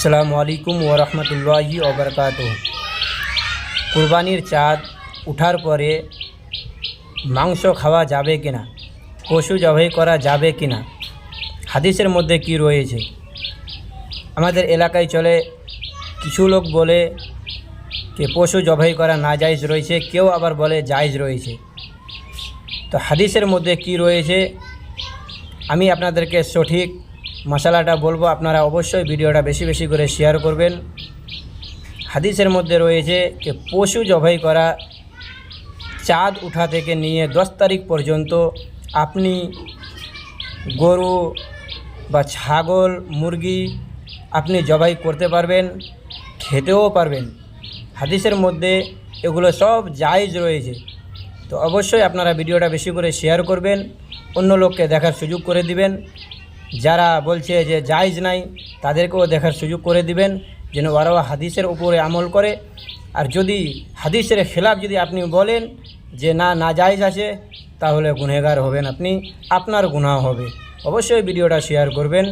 আসসালামু আলাইকুম ওয়া রাহমাতুল্লাহি ওয়া বারাকাতুহু। কুরবানির চাঁদ উঠার পরে মাংস খাওয়া যাবে কিনা, পশু জবাই করা যাবে কিনা, হাদিসের মধ্যে কি রয়েছে? আমাদের এলাকায় চলে কিছু লোক বলে যে পশু জবাই করা নাজায়েজ রয়েছে, কেউ আবার বলে জায়েজ রয়েছে। তো হাদিসের মধ্যে কি রয়েছে আমি আপনাদেরকে সঠিক মশালাটা বলবো। আপনারা অবশ্যই ভিডিওটা বেশি বেশি করে শেয়ার করবেন। হাদিসের মধ্যে রয়েছে যে পশু জবাই করা চাঁদ উঠা থেকে নিয়ে 10 তারিখ পর্যন্ত আপনি গরু বা ছাগল মুরগি আপনি জবাই করতে পারবেন, খেতেও পারবেন। হাদিসের মধ্যে এগুলো সব জায়েজ রয়েছে। তো অবশ্যই আপনারা ভিডিওটা বেশি করে শেয়ার করবেন, অন্য লোককে দেখার সুযোগ করে দিবেন। যারা বলছে যে জায়েজ নাই তাদেরকেও দেখার সুযোগ করে দিবেন, যেন ওরাও হাদিসের উপরে আমল করে। আর যদি হাদিসের খেলাফ যদি আপনি বলেন যে না জায়েজ আছে, তাহলে গুনহগার হবেন আপনি, আপনার গুনাহ হবে। অবশ্যই ভিডিওটা শেয়ার করবেন।